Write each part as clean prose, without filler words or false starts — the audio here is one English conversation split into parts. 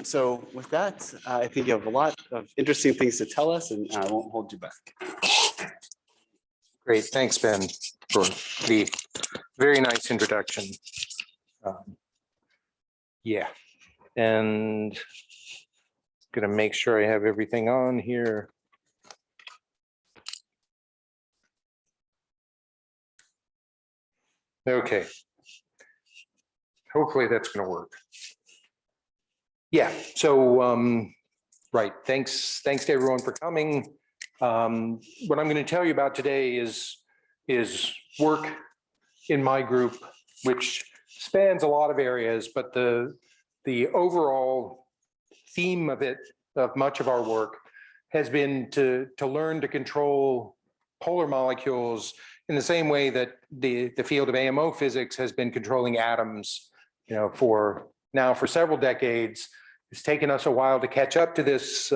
So with that, I think you have a lot of interesting things to tell us, and I won't hold you back. Great, thanks, Ben, for the very nice introduction. Yeah, and gonna make sure I have everything on here. Okay. Hopefully that's going to work. Yeah, so right, thanks to everyone for coming. What I'm going to tell you about today is work in my group, which spans a lot of areas, but the overall theme of much of our work has been to learn to control polar molecules in the same way that the field of AMO physics has been controlling atoms, for several decades. It's taken us a while to catch up to this,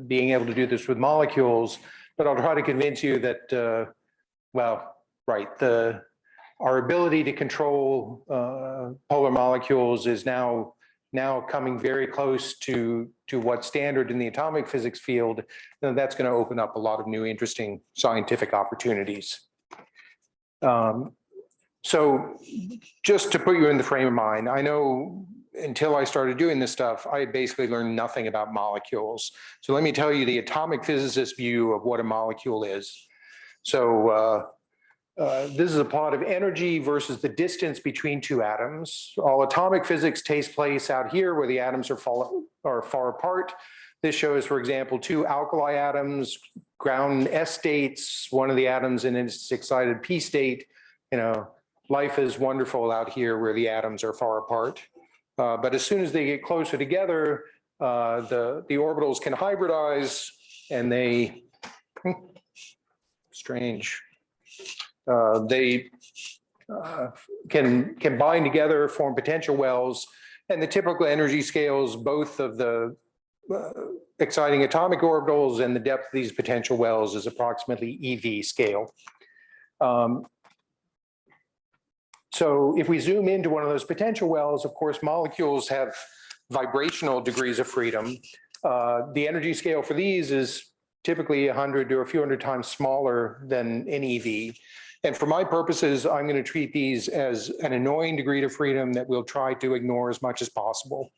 being able to do this with molecules, but I'll try to convince you that, our ability to control polar molecules is now coming very close to what's standard in the atomic physics field, and that's going to open up a lot of new interesting scientific opportunities. So just to put you in the frame of mind, I know until I started doing this stuff, I had basically learned nothing about molecules. So let me tell you the atomic physicist view of what a molecule is. So this is a plot of energy versus the distance between two atoms. All atomic physics takes place out here where the atoms are far apart. This shows, for example, two alkali atoms, ground S states, one of the atoms in its excited P state. Life is wonderful out here where the atoms are far apart. But as soon as they get closer together, the orbitals can hybridize, and they, strange, they can bind together, form potential wells, and the typical energy scales, both of the exciting atomic orbitals and the depth of these potential wells is approximately EV scale. So if we zoom into one of those potential wells, of course, molecules have vibrational degrees of freedom. The energy scale for these is typically 100 to a few hundred times smaller than an EV. And for my purposes, I'm going to treat these as an annoying degree of freedom that we'll try to ignore as much as possible.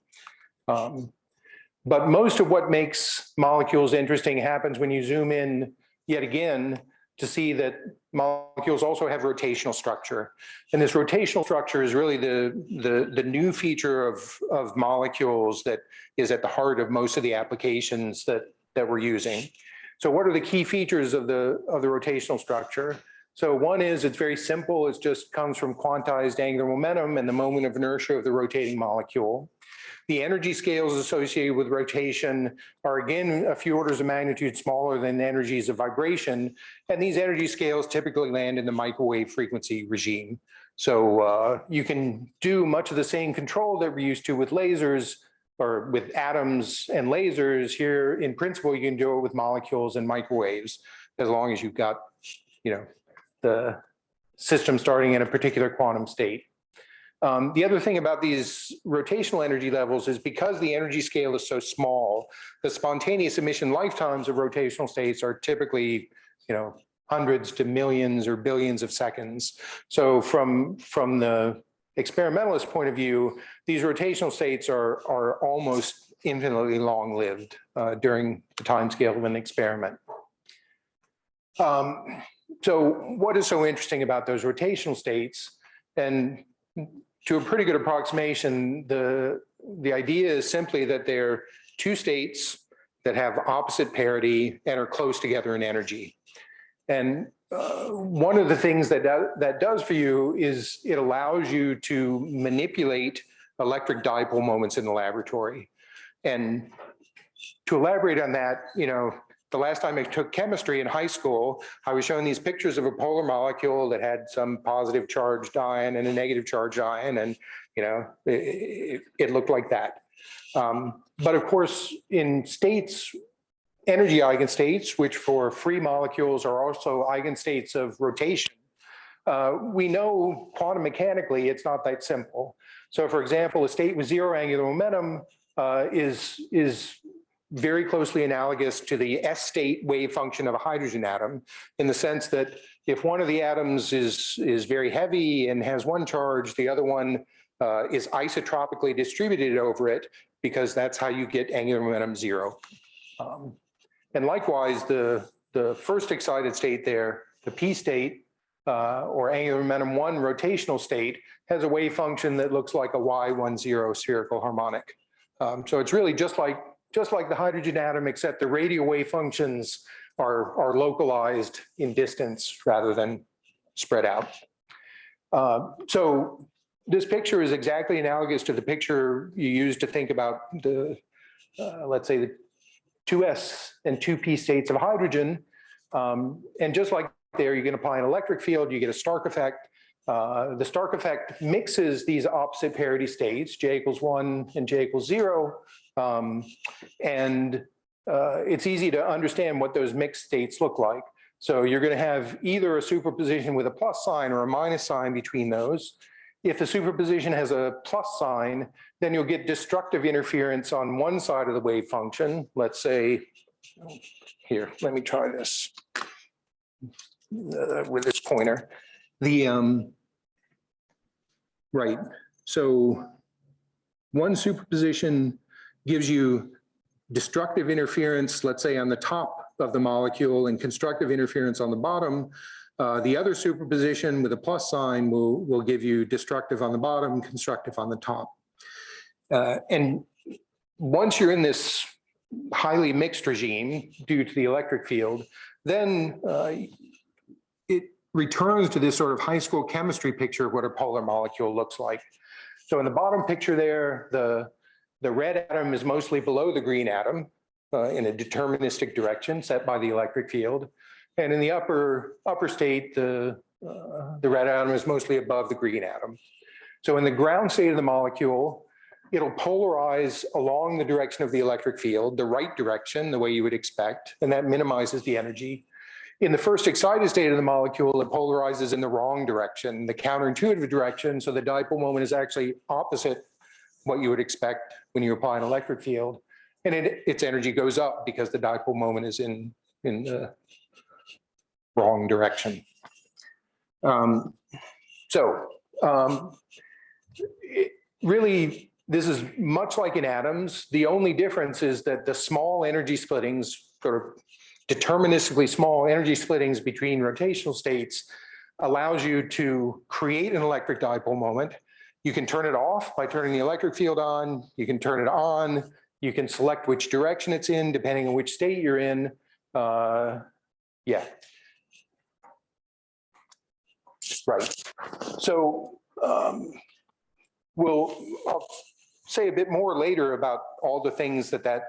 But most of what makes molecules interesting happens when you zoom in yet again to see that molecules also have rotational structure. And this rotational structure is really the new feature of molecules that is at the heart of most of the applications that we're using. So what are the key features of the rotational structure? So one is it's very simple. It just comes from quantized angular momentum and the moment of inertia of the rotating molecule. The energy scales associated with rotation are again a few orders of magnitude smaller than the energies of vibration. And these energy scales typically land in the microwave frequency regime. So you can do much of the same control that we're used to with lasers or with atoms and lasers. Here, in principle, you can do it with molecules and microwaves, as long as you've got, the system starting in a particular quantum state. The other thing about these rotational energy levels is because the energy scale is so small, the spontaneous emission lifetimes of rotational states are typically, hundreds to millions or billions of seconds. So from the experimentalist point of view, these rotational states are almost infinitely long-lived during the time scale of an experiment. So what is so interesting about those rotational states? And to a pretty good approximation, the idea is simply that they're two states that have opposite parity and are close together in energy. And one of the things that does for you is it allows you to manipulate electric dipole moments in the laboratory. And to elaborate on that, the last time I took chemistry in high school, I was shown these pictures of a polar molecule that had some positive charged ion and a negative charged ion, and it looked like that. But of course, in states, energy eigenstates, which for free molecules are also eigenstates of rotation, we know quantum mechanically it's not that simple. So for example, a state with zero angular momentum is very closely analogous to the S-state wave function of a hydrogen atom, in the sense that if one of the atoms is very heavy and has one charge, the other one is isotropically distributed over it, because that's how you get angular momentum 0. And likewise, the first excited state there, the P state, or angular momentum 1 rotational state, has a wave function that looks like a Y10 spherical harmonic. So it's really just like the hydrogen atom, except the radial wave functions are localized in distance rather than spread out. So this picture is exactly analogous to the picture you use to think about the, let's say, the 2s and 2p states of hydrogen. And just like there, you can apply an electric field, you get a Stark effect. The Stark effect mixes these opposite parity states, J equals 1 and J equals 0. It's easy to understand what those mixed states look like. So you're going to have either a superposition with a plus sign or a minus sign between those. If the superposition has a plus sign, then you'll get destructive interference on one side of the wave function. Let's say, here, let me try this with this pointer. Right, so one superposition gives you destructive interference, let's say on the top of the molecule, and constructive interference on the bottom. The other superposition with a plus sign will give you destructive on the bottom, constructive on the top. And once you're in this highly mixed regime due to the electric field, then it returns to this sort of high school chemistry picture of what a polar molecule looks like. So in the bottom picture there, the red atom is mostly below the green atom in a deterministic direction set by the electric field. And in the upper state, the red atom is mostly above the green atom. So in the ground state of the molecule, it'll polarize along the direction of the electric field, the right direction, the way you would expect, and that minimizes the energy. In the first excited state of the molecule, it polarizes in the wrong direction, the counterintuitive direction, so the dipole moment is actually opposite what you would expect when you apply an electric field. And its energy goes up because the dipole moment is in the wrong direction. Really, this is much like in atoms. The only difference is that the small energy splittings, sort of deterministically small energy splittings between rotational states, allows you to create an electric dipole moment. You can turn it off by turning the electric field on. You can turn it on. You can select which direction it's in, depending on which state you're in. Yeah. Right. So I'll say a bit more later about all the things that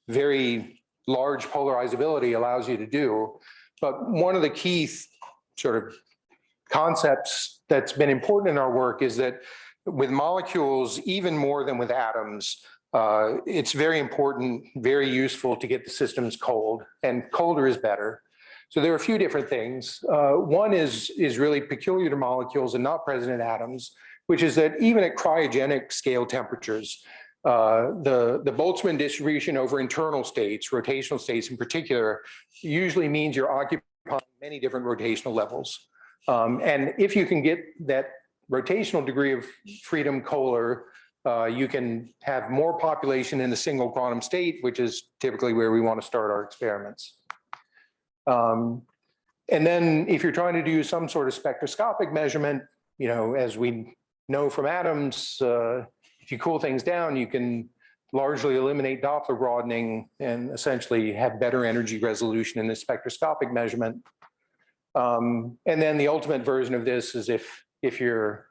very large polarizability allows you to do. But one of the key sort of concepts that's been important in our work is that with molecules, even more than with atoms, it's very important, very useful to get the systems cold, and colder is better. So there are a few different things. One is really peculiar to molecules and not present in atoms, which is that even at cryogenic scale temperatures, the Boltzmann distribution over internal states, rotational states in particular, usually means you're occupying many different rotational levels. And if you can get that rotational degree of freedom colder, you can have more population in a single quantum state, which is typically where we want to start our experiments. And then if you're trying to do some sort of spectroscopic measurement, you know, as we know from atoms, if you cool things down, you can largely eliminate Doppler broadening and essentially have better energy resolution in the spectroscopic measurement. And then the ultimate version of this is if your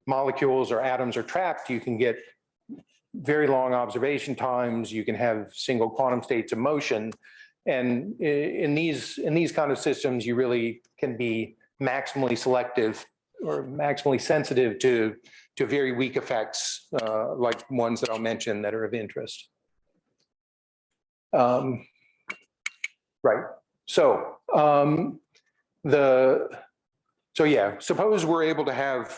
molecules or atoms are trapped, you can get very long observation times, you can have single quantum states of motion. And in these kind of systems, you really can be maximally selective or maximally sensitive to very weak effects, like ones that I'll mention that are of interest. Right. So yeah, suppose we're able to have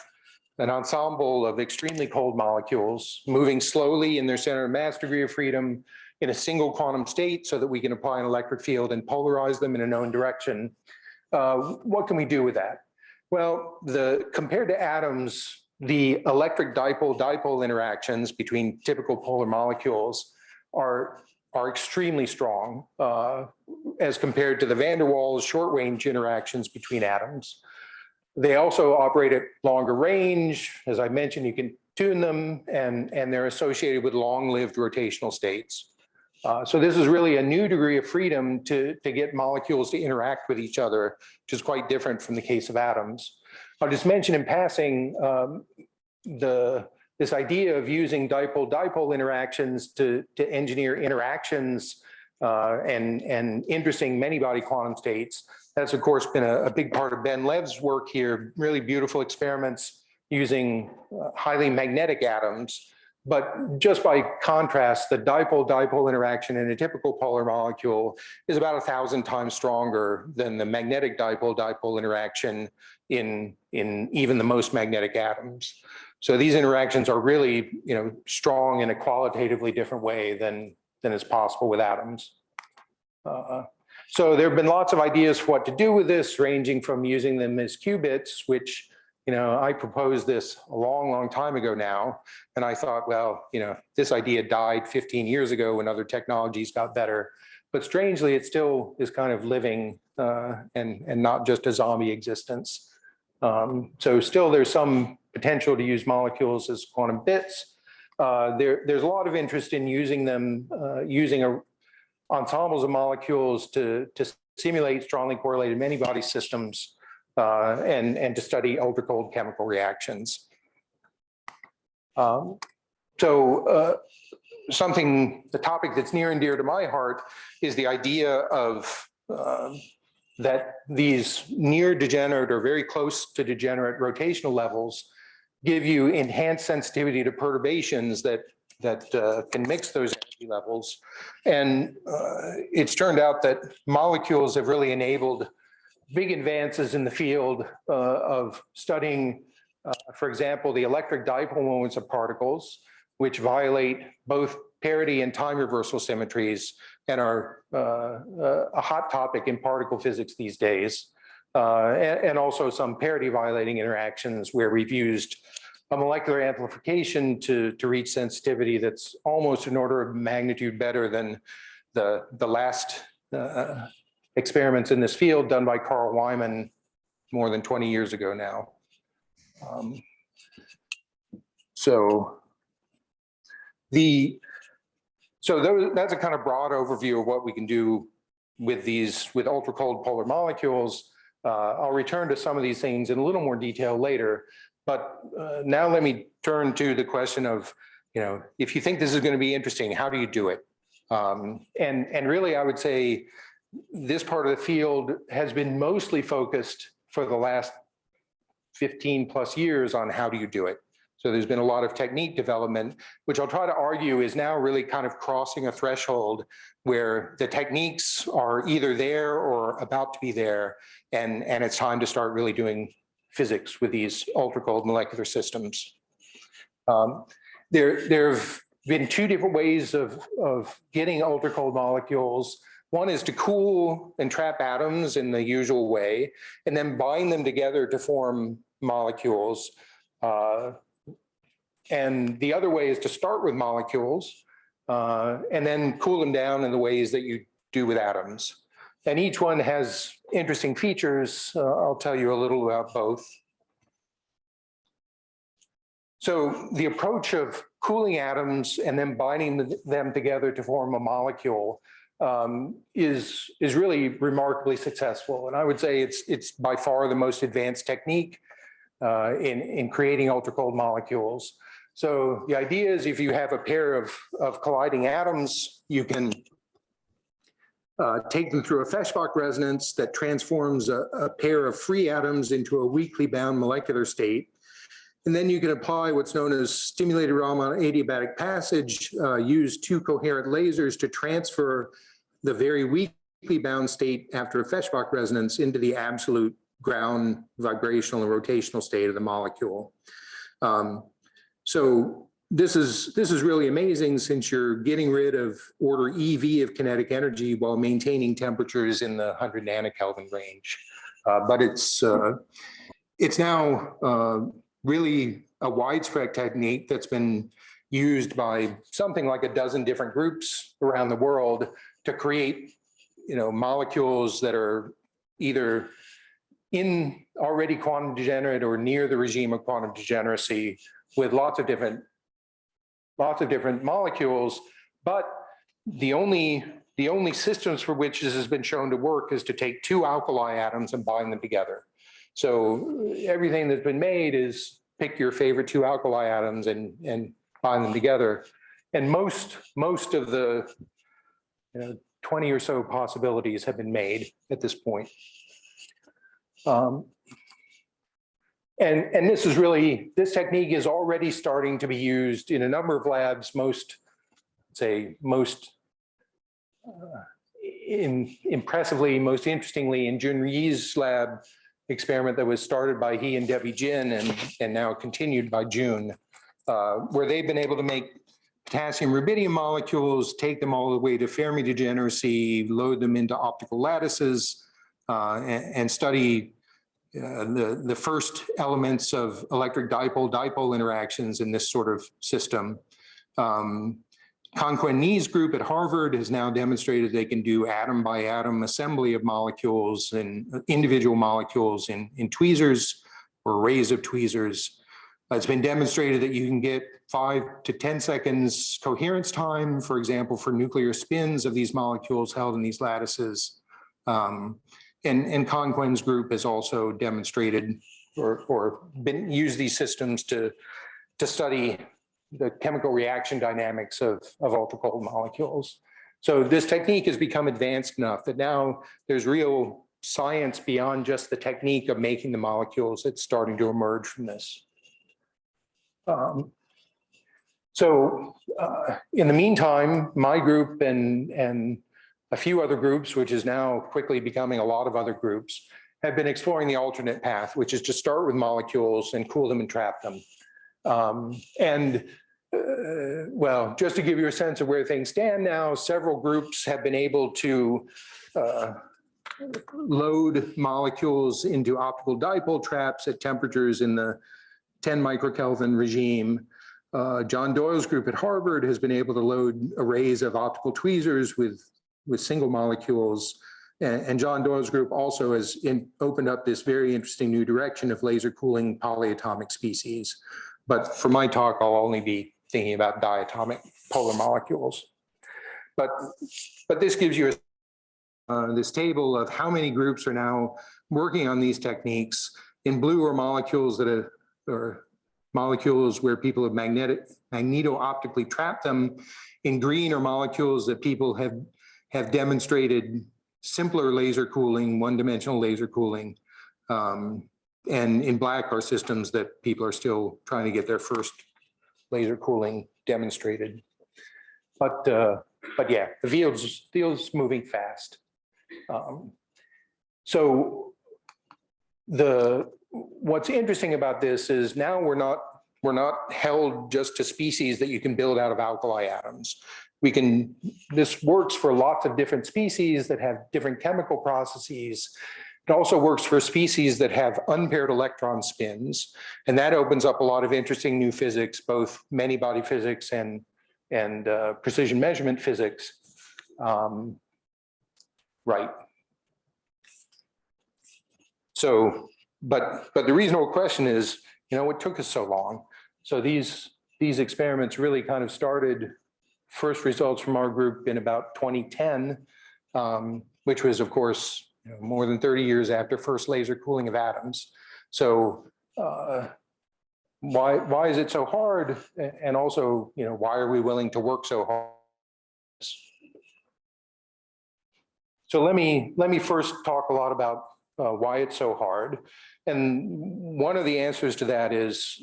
an ensemble of extremely cold molecules moving slowly in their center of mass degree of freedom in a single quantum state so that we can apply an electric field and polarize them in a known direction. What can we do with that? Well, compared to atoms, the electric dipole-dipole interactions between typical polar molecules are extremely strong as compared to the van der Waals short-range interactions between atoms. They also operate at longer range. As I mentioned, you can tune them, and they're associated with long-lived rotational states. So this is really a new degree of freedom to get molecules to interact with each other, which is quite different from the case of atoms. I'll just mention in passing this idea of using dipole-dipole interactions to engineer interactions and interesting many-body quantum states. That's, of course, been a big part of Ben Lev's work here, really beautiful experiments using highly magnetic atoms. But just by contrast, the dipole-dipole interaction in a typical polar molecule is about 1,000 times stronger than the magnetic dipole-dipole interaction in even the most magnetic atoms. So these interactions are really, strong in a qualitatively different way than is possible with atoms. So there have been lots of ideas for what to do with this, ranging from using them as qubits, which I proposed this a long, long time ago now. And I thought, well, this idea died 15 years ago when other technologies got better. But strangely, it still is kind of living and not just a zombie existence. So still there's some potential to use molecules as quantum bits. There's a lot of interest in using them, using ensembles of molecules to simulate strongly correlated many-body systems and to study ultracold chemical reactions. The topic that's near and dear to my heart is the idea of that these near degenerate or very close to degenerate rotational levels give you enhanced sensitivity to perturbations that can mix those energy levels. And it's turned out that molecules have really enabled big advances in the field of studying, for example, the electric dipole moments of particles, which violate both parity and time reversal symmetries and are a hot topic in particle physics these days. And also some parity violating interactions where we've used a molecular amplification to reach sensitivity that's almost an order of magnitude better than the last experiments in this field done by Carl Wyman more than 20 years ago now. That's a kind of broad overview of what we can do with ultracold polar molecules. I'll return to some of these things in a little more detail later, but now let me turn to the question of, if you think this is going to be interesting, how do you do it? And really, I would say this part of the field has been mostly focused for the last 15 plus years on how do you do it. So there's been a lot of technique development, which I'll try to argue is now really kind of crossing a threshold where the techniques are either there or about to be there, and it's time to start really doing physics with these ultracold molecular systems. There have been two different ways of getting ultracold molecules. One is to cool and trap atoms in the usual way, and then bind them together to form molecules. And the other way is to start with molecules and then cool them down in the ways that you do with atoms. And each one has interesting features. I'll tell you a little about both. So the approach of cooling atoms and then binding them together to form a molecule is really remarkably successful. And I would say it's by far the most advanced technique in creating ultracold molecules. So the idea is if you have a pair of colliding atoms, you can take them through a Feshbach resonance that transforms a pair of free atoms into a weakly bound molecular state. And then you can apply what's known as stimulated Raman adiabatic passage, use two coherent lasers to transfer the very weakly bound state after a Feshbach resonance into the absolute ground vibrational and rotational state of the molecule. So this is really amazing, since you're getting rid of order EV of kinetic energy while maintaining temperatures in the 100 nanokelvin range. But it's now really a widespread technique that's been used by something like a dozen different groups around the world to create, molecules that are either in already quantum degenerate or near the regime of quantum degeneracy, with lots of different molecules. But the only systems for which this has been shown to work is to take two alkali atoms and bind them together. So everything that's been made is pick your favorite two alkali atoms and bind them together. And most of the 20 or so possibilities have been made at this point. And this technique is already starting to be used in a number of labs. Impressively, most interestingly, in Junri's lab experiment that was started by he and Debbie Jin and now continued by June, where they've been able to make potassium rubidium molecules, take them all the way to Fermi degeneracy, load them into optical lattices, and study the first elements of electric dipole-dipole interactions in this sort of system. Conquan Ni's group at Harvard has now demonstrated they can do atom by atom assembly of molecules and individual molecules in tweezers or arrays of tweezers. It's been demonstrated that you can get 5 to 10 seconds coherence time, for example, for nuclear spins of these molecules held in these lattices. And Conquan's group has also demonstrated or used these systems to study the chemical reaction dynamics of ultracold molecules. So this technique has become advanced enough that now there's real science beyond just the technique of making the molecules that's starting to emerge from this. In the meantime, my group and a few other groups, which is now quickly becoming a lot of other groups, have been exploring the alternate path, which is to start with molecules and cool them and trap them. Well, just to give you a sense of where things stand now, several groups have been able to load molecules into optical dipole traps at temperatures in the 10 microkelvin regime. John Doyle's group at Harvard has been able to load arrays of optical tweezers with single molecules. And John Doyle's group also has opened up this very interesting new direction of laser cooling polyatomic species. But for my talk, I'll only be thinking about diatomic polar molecules. But this gives you this table of how many groups are now working on these techniques. In blue are molecules or molecules where people have magneto-optically trapped them. In green are molecules that people have demonstrated simpler laser cooling, one-dimensional laser cooling. And in black are systems that people are still trying to get their first laser cooling demonstrated. But yeah, the field's moving fast. So what's interesting about this is now we're not held just to species that you can build out of alkali atoms. This works for lots of different species that have different chemical processes. It also works for species that have unpaired electron spins, and that opens up a lot of interesting new physics, both many-body physics and precision measurement physics. Right. So, but the reasonable question is, what took us so long? So these experiments really kind of started. First results from our group in about 2010, which was, of course, more than 30 years after first laser cooling of atoms. So why is it so hard? And also, why are we willing to work so hard? So let me first talk a lot about why it's so hard. And one of the answers to that is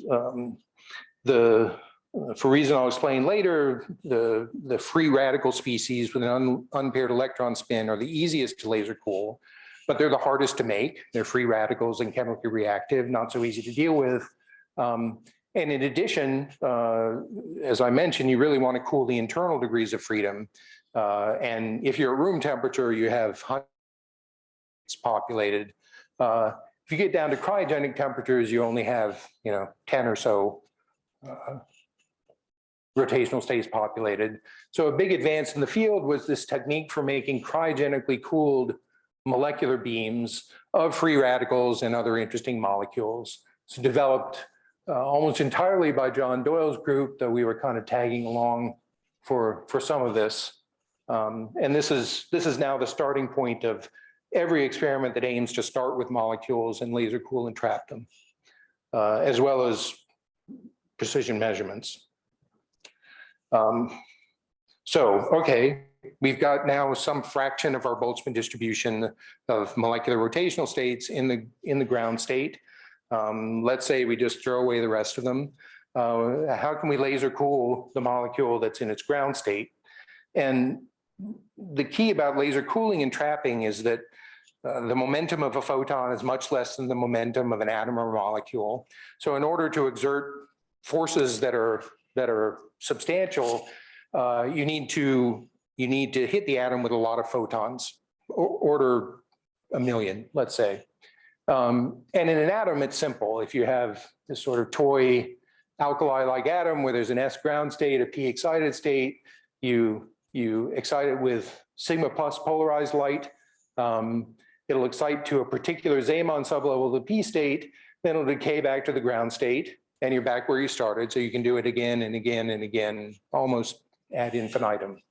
for reason I'll explain later, the free radical species with an unpaired electron spin are the easiest to laser cool, but they're the hardest to make. They're free radicals and chemically reactive, not so easy to deal with. And in addition, as I mentioned, you really want to cool the internal degrees of freedom. And if you're at room temperature, you have hundreds populated. If you get down to cryogenic temperatures, you only have 10 or so rotational states populated. So a big advance in the field was this technique for making cryogenically cooled molecular beams of free radicals and other interesting molecules. It's developed almost entirely by John Doyle's group, though we were kind of tagging along for some of this. And this is now the starting point of every experiment that aims to start with molecules and laser cool and trap them, as well as precision measurements. Okay, we've got now some fraction of our Boltzmann distribution of molecular rotational states in the ground state. Let's say we just throw away the rest of them. How can we laser cool the molecule that's in its ground state? And the key about laser cooling and trapping is that the momentum of a photon is much less than the momentum of an atom or molecule. So in order to exert forces that are substantial, you need to hit the atom with a lot of photons, order 1 million, let's say. And in an atom, it's simple. If you have this sort of toy alkali-like atom where there's an S ground state, a P excited state, you excite it with sigma plus polarized light. It'll excite to a particular Zeeman sublevel of the P state, then it'll decay back to the ground state, and you're back where you started. So you can do it again and again and again, almost ad infinitum.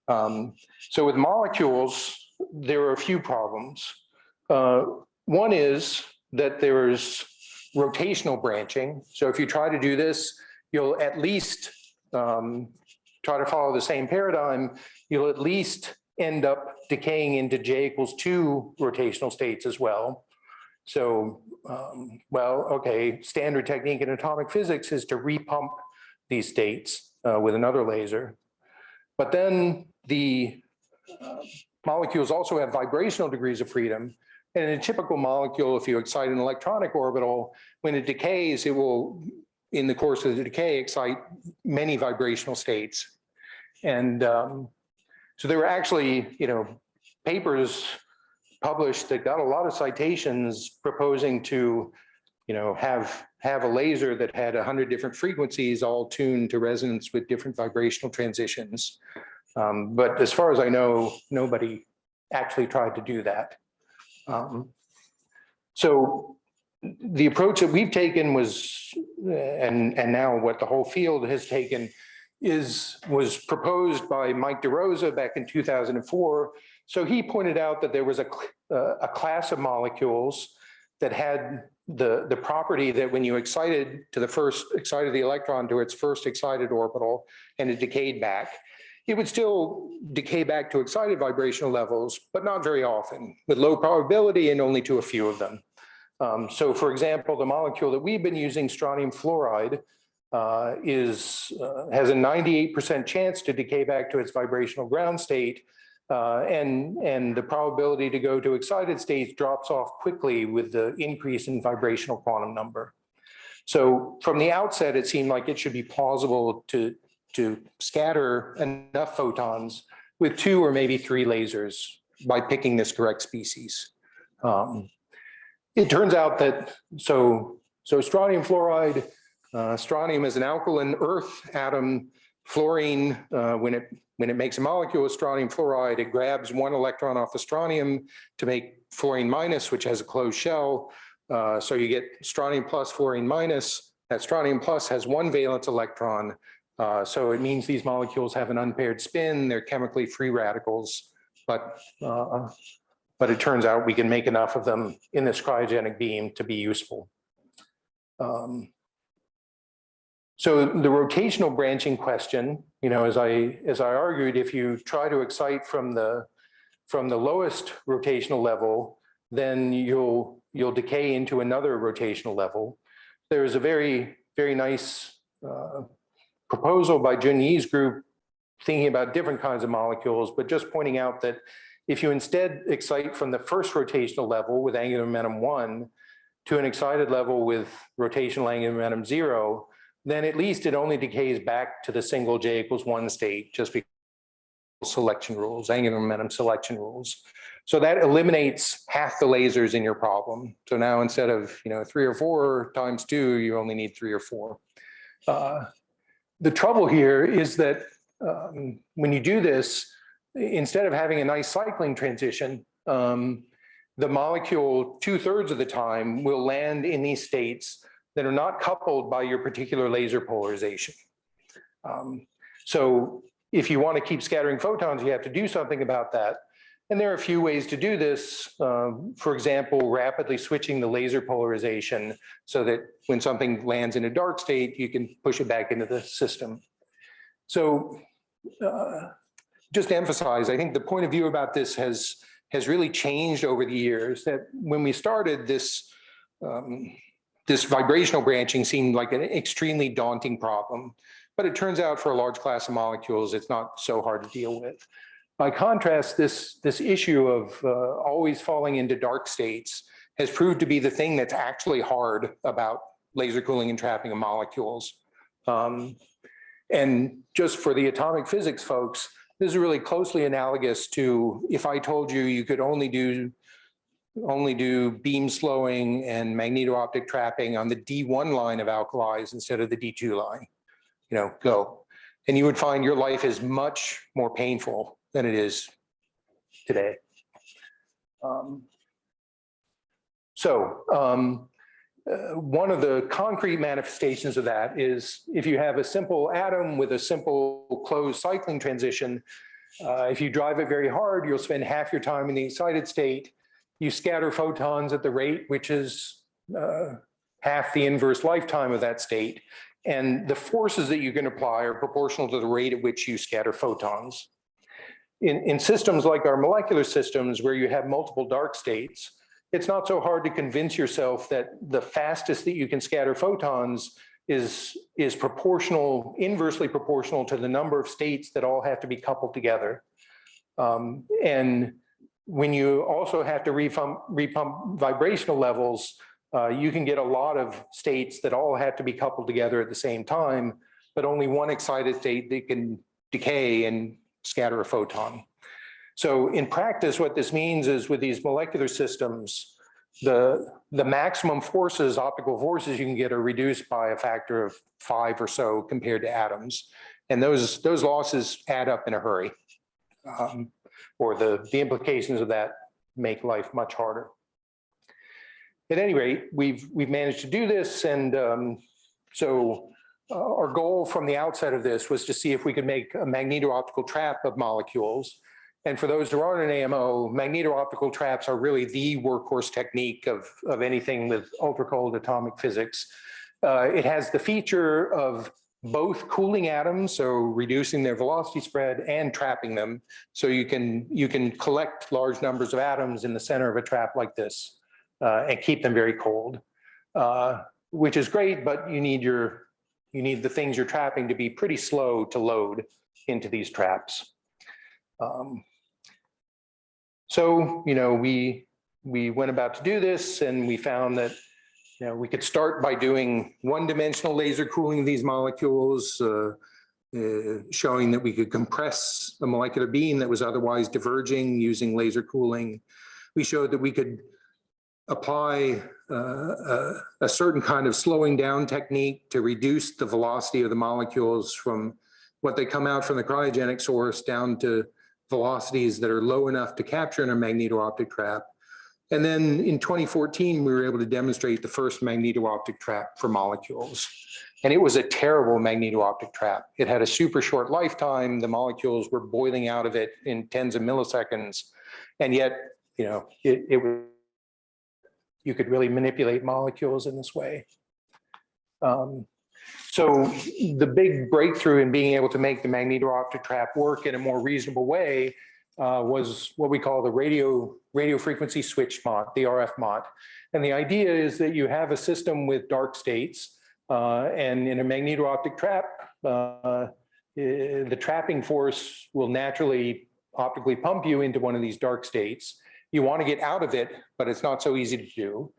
So with molecules, there are a few problems. One is that there's rotational branching. So if you try to do this, you'll at least try to follow the same paradigm. You'll at least end up decaying into J = 2 rotational states as well. So, well, okay, standard technique in atomic physics is to repump these states with another laser. But then the molecules also have vibrational degrees of freedom. And in a typical molecule, if you excite an electronic orbital, when it decays, it will, in the course of the decay, excite many vibrational states. And so there were actually, papers published that got a lot of citations proposing to, have a laser that had 100 different frequencies all tuned to resonance with different vibrational transitions. But as far as I know, nobody actually tried to do that. So the approach that we've taken was, and now what the whole field has taken was proposed by Mike DeRosa back in 2004. So he pointed out that there was a class of molecules that had the property that when you excited the electron to its first excited orbital and it decayed back, it would still decay back to excited vibrational levels, but not very often, with low probability and only to a few of them. So for example, the molecule that we've been using, strontium fluoride, has a 98% chance to decay back to its vibrational ground state, and the probability to go to excited states drops off quickly with the increase in vibrational quantum number. So from the outset, it seemed like it should be plausible to scatter enough photons with 2 or maybe 3 lasers by picking this correct species. It turns out that, so strontium fluoride, strontium is an alkaline earth atom. Fluorine, when it makes a molecule with strontium fluoride, it grabs 1 electron off the strontium to make fluorine minus, which has a closed shell. So you get strontium plus, fluorine minus. That strontium plus has 1 valence electron. So it means these molecules have an unpaired spin. They're chemically free radicals, but it turns out we can make enough of them in this cryogenic beam to be useful. So the rotational branching question, as I argued, if you try to excite from the lowest rotational level, then you'll decay into another rotational level. There's a very, very nice proposal by Jun Yi's group thinking about different kinds of molecules, but just pointing out that if you instead excite from the first rotational level with angular momentum 1, to an excited level with rotational angular momentum 0, then at least it only decays back to the single J = 1 state, just because selection rules, angular momentum selection rules. So that eliminates half the lasers in your problem. So now instead of 3 or 4 times 2, you only need 3 or 4. The trouble here is that when you do this, instead of having a nice cycling transition, the molecule 2/3 of the time will land in these states that are not coupled by your particular laser polarization. So if you want to keep scattering photons, you have to do something about that. And there are a few ways to do this. For example, rapidly switching the laser polarization so that when something lands in a dark state, you can push it back into the system. So just to emphasize, I think the point of view about this has really changed over the years. That when we started this, this vibrational branching seemed like an extremely daunting problem, but it turns out for a large class of molecules, it's not so hard to deal with. By contrast, this issue of always falling into dark states has proved to be the thing that's actually hard about laser cooling and trapping of molecules. And just for the atomic physics folks, this is really closely analogous to if I told you you could only do beam slowing and magneto-optic trapping on the D1 line of alkalis instead of the D2 line. Go. And you would find your life is much more painful than it is today. One of the concrete manifestations of that is if you have a simple atom with a simple closed cycling transition, if you drive it very hard, you'll spend half your time in the excited state. You scatter photons at the rate which is half the inverse lifetime of that state. And the forces that you can apply are proportional to the rate at which you scatter photons. In systems like our molecular systems, where you have multiple dark states, it's not so hard to convince yourself that the fastest that you can scatter photons is proportional, inversely proportional to the number of states that all have to be coupled together. And when you also have to repump vibrational levels, you can get a lot of states that all have to be coupled together at the same time, but only one excited state that can decay and scatter a photon. So in practice, what this means is with these molecular systems, the maximum forces, optical forces you can get are reduced by a factor of 5 or so compared to atoms. And those losses add up in a hurry. Or the implications of that make life much harder. At any rate, we've managed to do this. And our goal from the outset of this was to see if we could make a magneto-optical trap of molecules. And for those who aren't in AMO, magneto-optical traps are really the workhorse technique of anything with ultracold atomic physics. It has the feature of both cooling atoms, so reducing their velocity spread, and trapping them. So you can collect large numbers of atoms in the center of a trap like this and keep them very cold, which is great, but you need the things you're trapping to be pretty slow to load into these traps. We went about to do this, and we found that we could start by doing one-dimensional laser cooling of these molecules, showing that we could compress a molecular beam that was otherwise diverging using laser cooling. We showed that we could apply a certain kind of slowing down technique to reduce the velocity of the molecules from what they come out from the cryogenic source down to velocities that are low enough to capture in a magneto-optic trap. And then in 2014, we were able to demonstrate the first magneto-optic trap for molecules. And it was a terrible magneto-optic trap. It had a super short lifetime. The molecules were boiling out of it in tens of milliseconds. And yet, you could really manipulate molecules in this way. So the big breakthrough in being able to make the magneto-optic trap work in a more reasonable way was what we call the radio frequency switch MOT, the RF MOT. And the idea is that you have a system with dark states, and in a magneto-optic trap, the trapping force will naturally optically pump you into one of these dark states. You want to get out of it, but it's not so easy to do.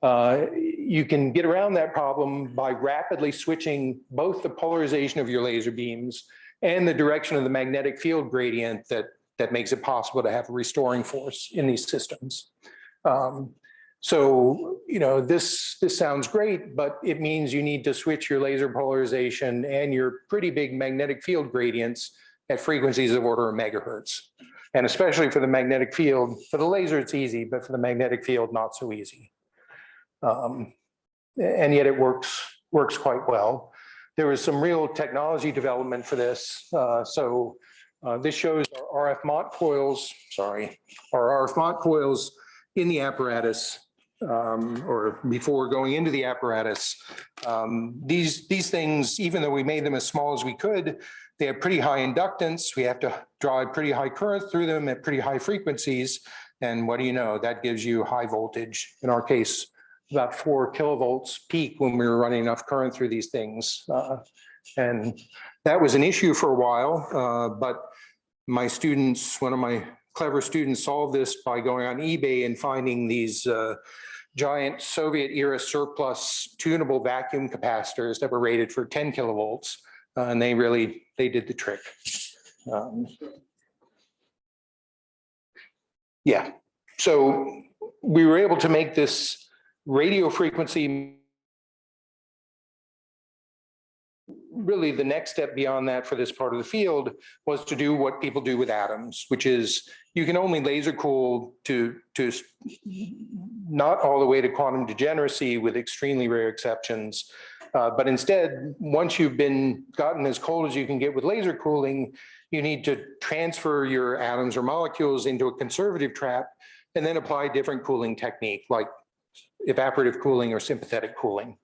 You can get around that problem by rapidly switching both the polarization of your laser beams and the direction of the magnetic field gradient that makes it possible to have a restoring force in these systems. So, this sounds great, but it means you need to switch your laser polarization and your pretty big magnetic field gradients at frequencies of order of megahertz. And especially for the magnetic field, for the laser, it's easy, but for the magnetic field, not so easy. And yet it works quite well. There was some real technology development for this. This shows our RF Mott coils, our RF Mott coils in the apparatus, or before going into the apparatus. These things, even though we made them as small as we could, they have pretty high inductance. We have to drive pretty high current through them at pretty high frequencies. And what do you know? That gives you high voltage. In our case, about 4 kilovolts peak when we were running enough current through these things. And that was an issue for a while, but my students, one of my clever students solved this by going on eBay and finding these giant Soviet era surplus tunable vacuum capacitors that were rated for 10 kilovolts. And they did the trick. Yeah, so we were able to make this radio frequency. Really, the next step beyond that for this part of the field was to do what people do with atoms, which is you can only laser cool to not all the way to quantum degeneracy with extremely rare exceptions. But instead, once you've gotten as cold as you can get with laser cooling, you need to transfer your atoms or molecules into a conservative trap and then apply a different cooling technique like evaporative cooling or sympathetic cooling.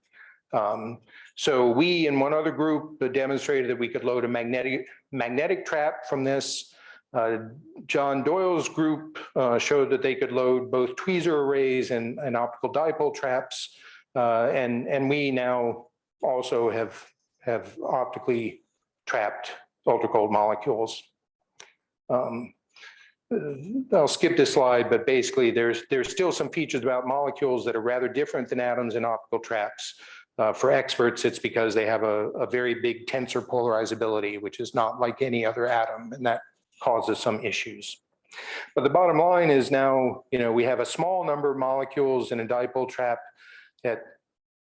So we and one other group demonstrated that we could load a magnetic trap from this. John Doyle's group showed that they could load both tweezer arrays and optical dipole traps. And we now also have optically trapped ultracold molecules. I'll skip this slide, but basically there's still some features about molecules that are rather different than atoms in optical traps. For experts, it's because they have a very big tensor polarizability, which is not like any other atom, and that causes some issues. But the bottom line is now, we have a small number of molecules in a dipole trap at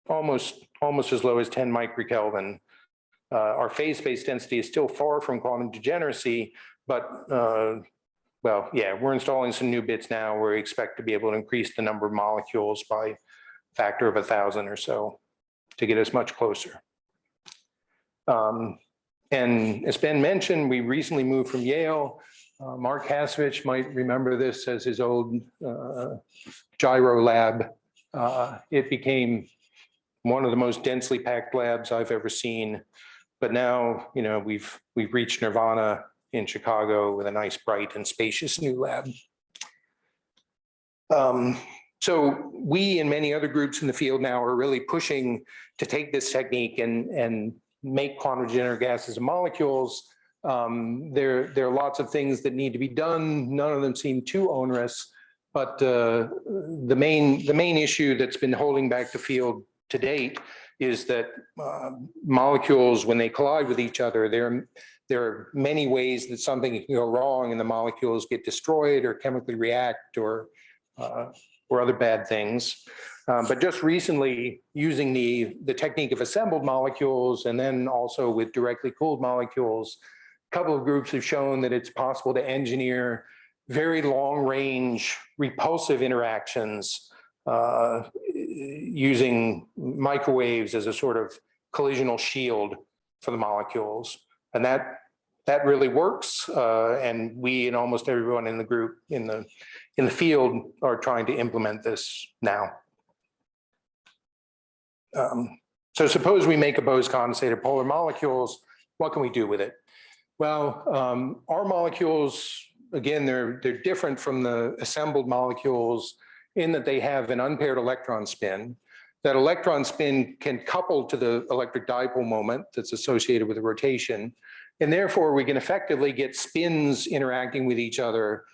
almost as low as 10 microkelvin. Our phase space density is still far from quantum degeneracy, but well, yeah, we're installing some new bits now where we expect to be able to increase the number of molecules by a factor of 1,000 or so to get us much closer. And as Ben mentioned, we recently moved from Yale. Mark Hasovich might remember this as his old gyro lab. It became one of the most densely packed labs I've ever seen. But now, we've reached nirvana in Chicago with a nice, bright, and spacious new lab. So we and many other groups in the field now are really pushing to take this technique and make quantum degenerate gases and molecules. There are lots of things that need to be done. None of them seem too onerous, but the main issue that's been holding back the field to date is that molecules, when they collide with each other, there are many ways that something can go wrong and the molecules get destroyed or chemically react or other bad things. But just recently, using the technique of assembled molecules and then also with directly cooled molecules, a couple of groups have shown that it's possible to engineer very long-range repulsive interactions using microwaves as a sort of collisional shield for the molecules. And that really works. And we and almost everyone in the group in the field are trying to implement this now. So suppose we make a Bose-condensated of polar molecules, what can we do with it? Well, our molecules, again, they're different from the assembled molecules in that they have an unpaired electron spin. That electron spin can couple to the electric dipole moment that's associated with the rotation. And therefore, we can effectively get spins interacting with each other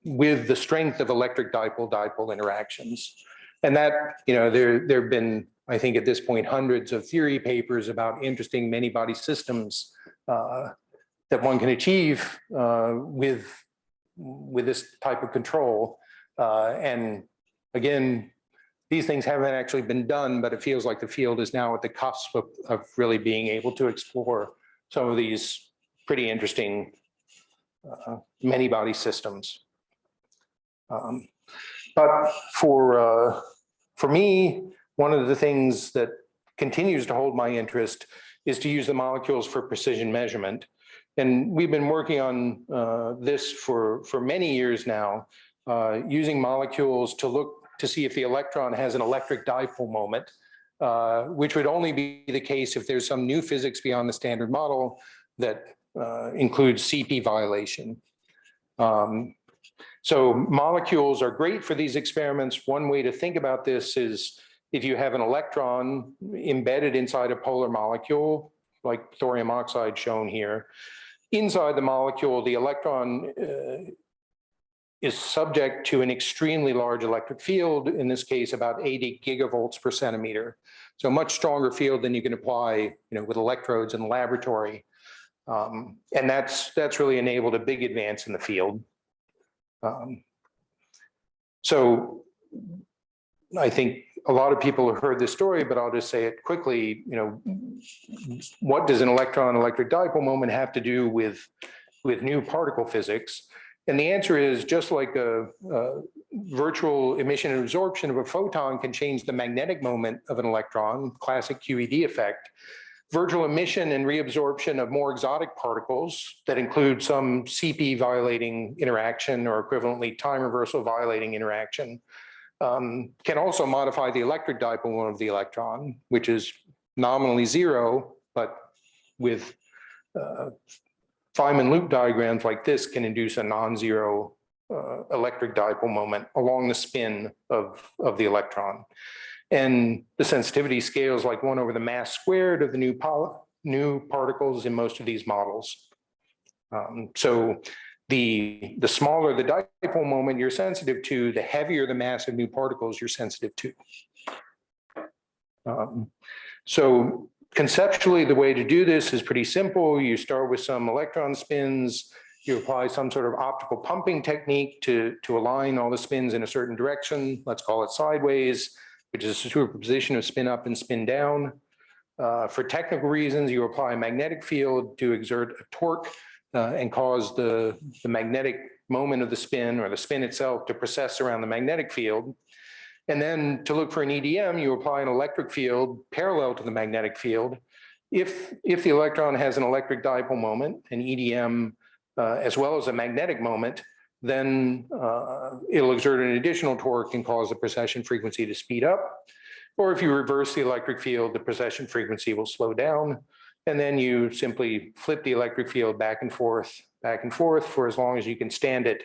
with the strength of electric dipole-dipole interactions. And that, there have been, I think at this point, hundreds of theory papers about interesting many body systems that one can achieve with this type of control. And again, these things haven't actually been done, but it feels like the field is now at the cusp of really being able to explore some of these pretty interesting many body systems. But for me, one of the things that continues to hold my interest is to use the molecules for precision measurement. And we've been working on this for many years now, using molecules to look to see if the electron has an electric dipole moment, which would only be the case if there's some new physics beyond the standard model that includes CP violation. So molecules are great for these experiments. One way to think about this is if you have an electron embedded inside a polar molecule, like thorium oxide shown here, inside the molecule, the electron is subject to an extremely large electric field, in this case, about 80 gigavolts per centimeter. So a much stronger field than you can apply, with electrodes in the laboratory. And that's really enabled a big advance in the field. So I think a lot of people have heard this story, but I'll just say it quickly. What does an electron-electric dipole moment have to do with new particle physics? And the answer is, just like a virtual emission and absorption of a photon can change the magnetic moment of an electron, classic QED effect, virtual emission and reabsorption of more exotic particles that include some CP-violating interaction or equivalently time reversal violating interaction can also modify the electric dipole moment of the electron, which is nominally zero, but with Feynman loop diagrams like this can induce a non-zero electric dipole moment along the spin of the electron. And the sensitivity scales like 1 over the mass squared of the new particles in most of these models. So the smaller the dipole moment you're sensitive to, the heavier the mass of new particles you're sensitive to. So conceptually, the way to do this is pretty simple. You start with some electron spins, you apply some sort of optical pumping technique to align all the spins in a certain direction. Let's call it sideways, which is a superposition of spin up and spin down. For technical reasons, you apply a magnetic field to exert a torque and cause the magnetic moment of the spin, or the spin itself, to precess around the magnetic field. And then to look for an EDM, you apply an electric field parallel to the magnetic field. If the electron has an electric dipole moment, an EDM, as well as a magnetic moment, then it'll exert an additional torque and cause the precession frequency to speed up. Or if you reverse the electric field, the precession frequency will slow down. And then you simply flip the electric field back and forth for as long as you can stand it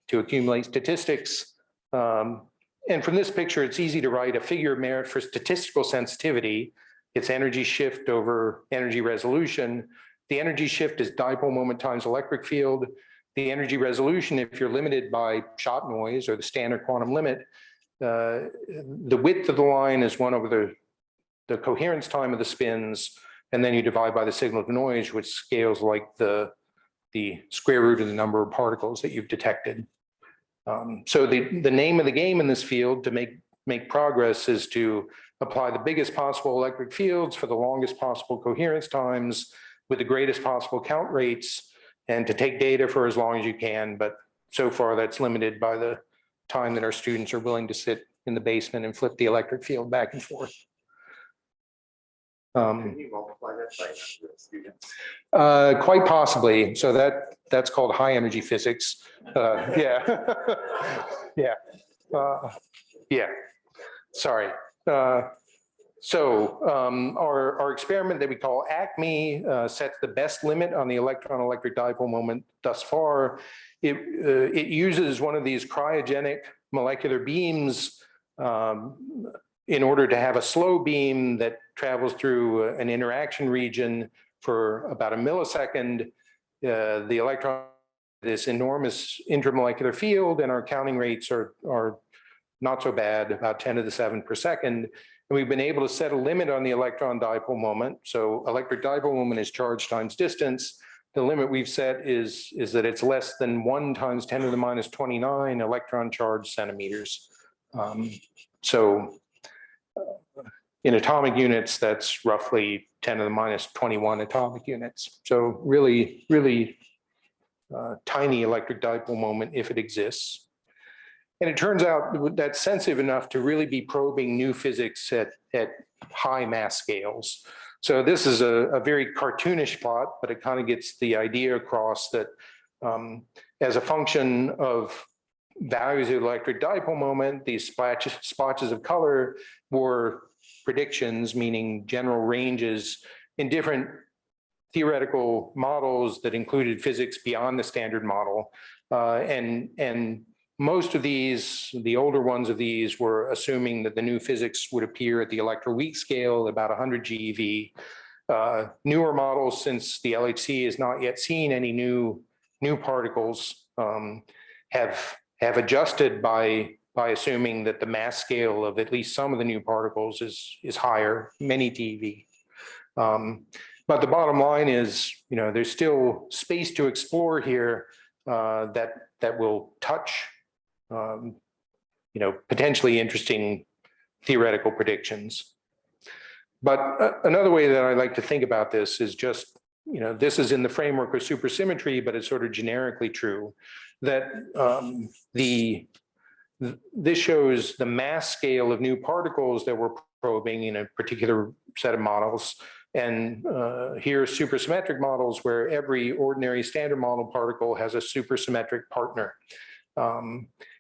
to accumulate statistics. And from this picture, it's easy to write a figure of merit for statistical sensitivity. It's energy shift over energy resolution. The energy shift is dipole moment times electric field. The energy resolution, if you're limited by shot noise or the standard quantum limit, the width of the line is 1 over the coherence time of the spins, and then you divide by the signal to noise, which scales like the square root of the number of particles that you've detected. So the name of the game in this field to make progress is to apply the biggest possible electric fields for the longest possible coherence times with the greatest possible count rates, and to take data for as long as you can. But so far that's limited by the time that our students are willing to sit in the basement and flip the electric field back and forth. Can you multiply that by students? Quite possibly. So that's called high energy physics. Yeah. Yeah. Yeah. Sorry. So our experiment that we call ACME sets the best limit on the electron-electric dipole moment thus far. It uses one of these cryogenic molecular beams in order to have a slow beam that travels through an interaction region for about a millisecond. The electron, this enormous intramolecular field, and our counting rates are not so bad, about 10 to the 7 per second. And we've been able to set a limit on the electron dipole moment. So electric dipole moment is charge times distance. The limit we've set is that it's less than 1 times 10 to the minus 29 electron charge centimeters. So in atomic units, that's roughly 10 to the minus 21 atomic units. So really, really tiny electric dipole moment if it exists. And it turns out that's sensitive enough to really be probing new physics at high mass scales. So this is a very cartoonish plot, but it kind of gets the idea across that as a function of values of electric dipole moment, these splotches of color were predictions, meaning general ranges in different theoretical models that included physics beyond the standard model. And most of these, the older ones of these, were assuming that the new physics would appear at the electroweak scale, about 100 GeV. Newer models, since the LHC has not yet seen any new particles, have adjusted by assuming that the mass scale of at least some of the new particles is higher, many TeV. But the bottom line is, there's still space to explore here that will touch potentially interesting theoretical predictions. But another way that I like to think about this is just, this is in the framework of supersymmetry, but it's sort of generically true that this shows the mass scale of new particles that we're probing in a particular set of models. And here are supersymmetric models where every ordinary standard model particle has a supersymmetric partner.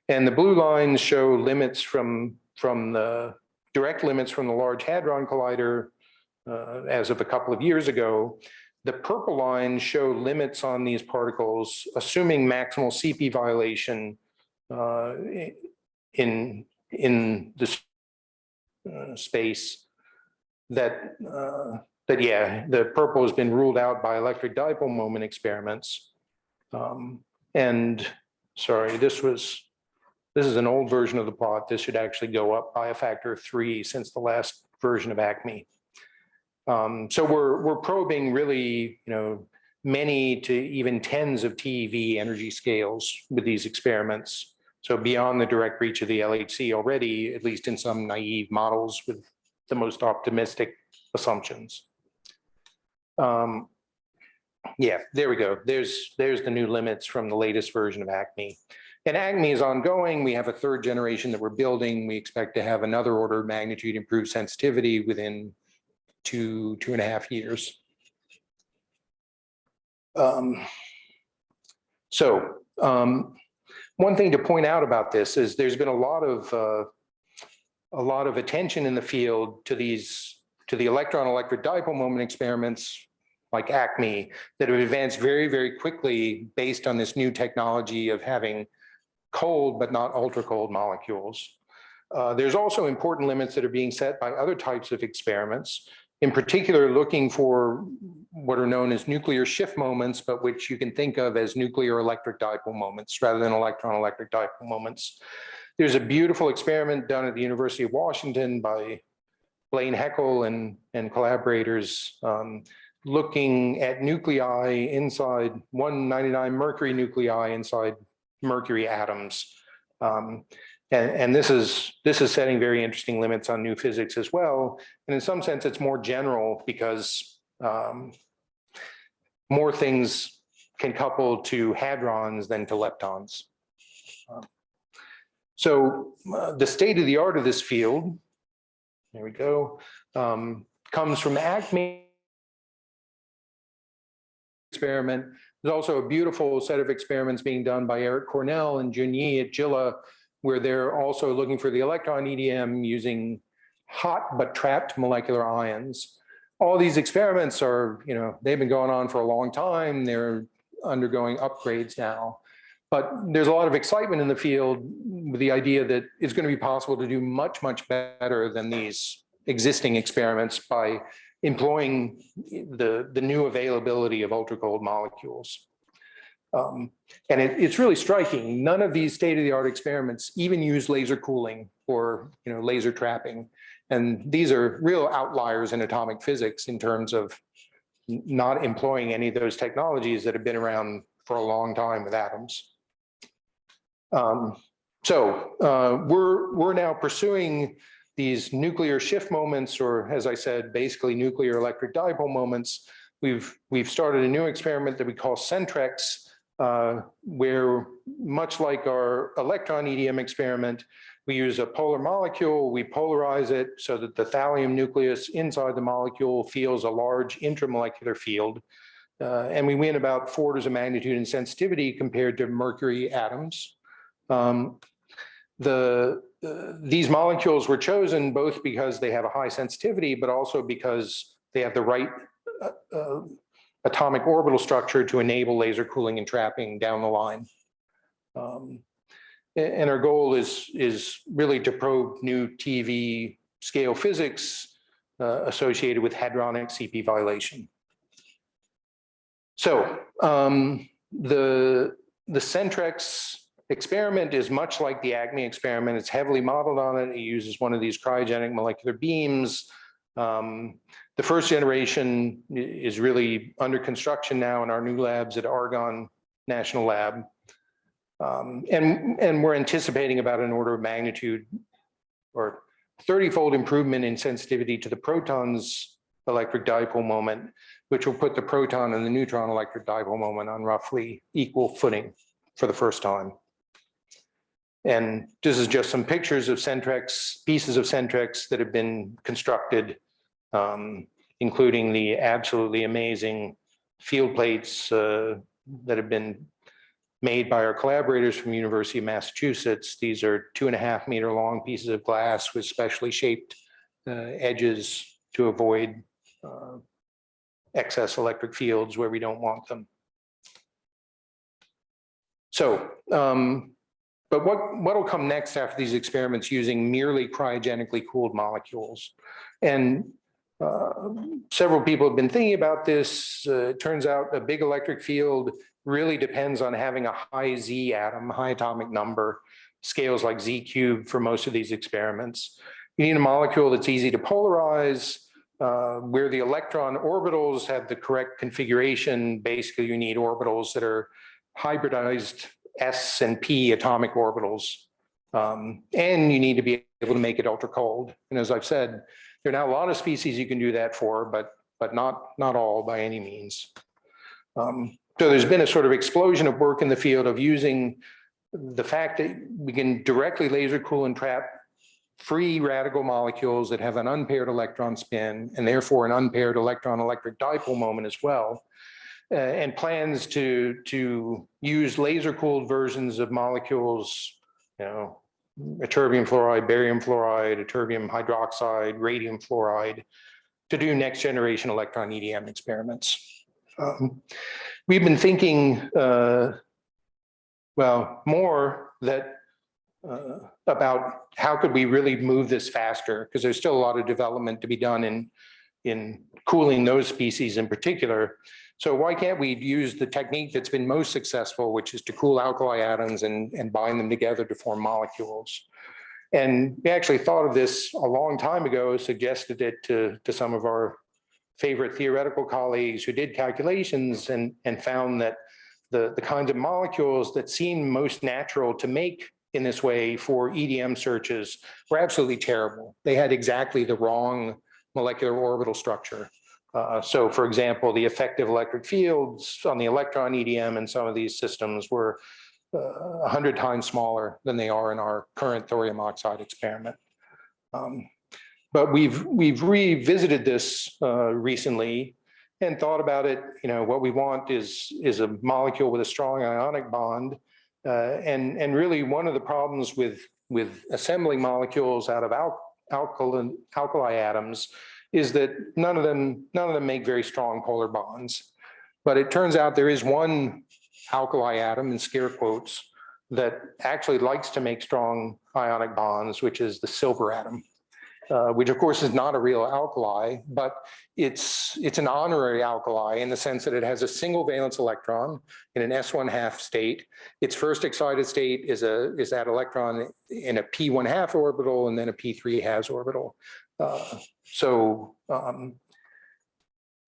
And the blue lines show limits from the direct limits from the Large Hadron Collider as of a couple of years ago. The purple lines show limits on these particles, assuming maximal CP violation in the space that the purple has been ruled out by electric dipole moment experiments. And sorry, this is an old version of the plot. This should actually go up by a factor of 3 since the last version of ACME. So we're probing really, many to even tens of TeV energy scales with these experiments. So beyond the direct reach of the LHC already, at least in some naive models with the most optimistic assumptions. Yeah, there we go. There's the new limits from the latest version of ACME. And ACME is ongoing. We have a 3rd generation that we're building. We expect to have another order of magnitude improved sensitivity within 2.5 years. One thing to point out about this is there's been a lot of attention in the field to the electron-electric dipole moment experiments like ACME that have advanced very, very quickly based on this new technology of having cold but not ultra-cold molecules. There's also important limits that are being set by other types of experiments, in particular looking for what are known as nuclear shift moments, but which you can think of as nuclear electric dipole moments rather than electron-electric dipole moments. There's a beautiful experiment done at the University of Washington by Blaine Heckel and collaborators looking at nuclei inside 199 mercury nuclei inside mercury atoms. And this is setting very interesting limits on new physics as well. And in some sense, it's more general because more things can couple to hadrons than to leptons. So the state of the art of this field, there we go, comes from ACME experiment. There's also a beautiful set of experiments being done by Eric Cornell and Junyi at Jilla, where they're also looking for the electron EDM using hot but trapped molecular ions. All these experiments are, they've been going on for a long time. They're undergoing upgrades now. But there's a lot of excitement in the field with the idea that it's going to be possible to do much, much better than these existing experiments by employing the new availability of ultra-cold molecules. And it's really striking. None of these state-of-the-art experiments even use laser cooling or laser trapping. And these are real outliers in atomic physics in terms of not employing any of those technologies that have been around for a long time with atoms. We're now pursuing these nuclear shift moments, or as I said, basically nuclear electric dipole moments. We've started a new experiment that we call Centrex, where much like our electron EDM experiment, we use a polar molecule, we polarize it so that the thallium nucleus inside the molecule feels a large intramolecular field. And we win about 4 orders of magnitude in sensitivity compared to mercury atoms. These molecules were chosen both because they have a high sensitivity, but also because they have the right atomic orbital structure to enable laser cooling and trapping down the line. And our goal is really to probe new TV scale physics associated with hadronic CP violation. So the Centrex experiment is much like the ACME experiment. It's heavily modeled on it. It uses one of these cryogenic molecular beams. The first generation is really under construction now in our new labs at Argonne National Lab. And we're anticipating about an order of magnitude or 30-fold improvement in sensitivity to the proton's electric dipole moment, which will put the proton and the neutron electric dipole moment on roughly equal footing for the first time. And this is just some pictures of Centrex, pieces of Centrex that have been constructed, including the absolutely amazing field plates that have been made by our collaborators from University of Massachusetts. These are 2.5 meter long pieces of glass with specially shaped edges to avoid excess electric fields where we don't want them. So, but what will come next after these experiments using merely cryogenically cooled molecules? And several people have been thinking about this. It turns out a big electric field really depends on having a high Z atom, high atomic number, scales like Z cubed for most of these experiments. You need a molecule that's easy to polarize, where the electron orbitals have the correct configuration. Basically, you need orbitals that are hybridized S and P atomic orbitals. And you need to be able to make it ultra cold. And as I've said, there are now a lot of species you can do that for, but not all by any means. So there's been a sort of explosion of work in the field of using the fact that we can directly laser cool and trap free radical molecules that have an unpaired electron spin and therefore an unpaired electron electric dipole moment as well. And plans to use laser cooled versions of molecules, ytterbium fluoride, barium fluoride, ytterbium hydroxide, radium fluoride, to do next generation electron EDM experiments. We've been thinking, more that about how could we really move this faster, because there's still a lot of development to be done in cooling those species in particular. So why can't we use the technique that's been most successful, which is to cool alkali atoms and bind them together to form molecules? And we actually thought of this a long time ago, suggested it to some of our favorite theoretical colleagues who did calculations and found that the kinds of molecules that seemed most natural to make in this way for EDM searches were absolutely terrible. They had exactly the wrong molecular orbital structure. So for example, the effective electric fields on the electron EDM in some of these systems were 100 times smaller than they are in our current thorium oxide experiment. But we've revisited this recently and thought about it. What we want is a molecule with a strong ionic bond. And really one of the problems with assembling molecules out of alkali atoms is that none of them make very strong polar bonds. But it turns out there is one alkali atom, in scare quotes, that actually likes to make strong ionic bonds, which is the silver atom. which of course is not a real alkali, but it's an honorary alkali in the sense that it has a single valence electron in an S1/2 state. Its first excited state is that electron in a P1/2 orbital and then a P3 orbital.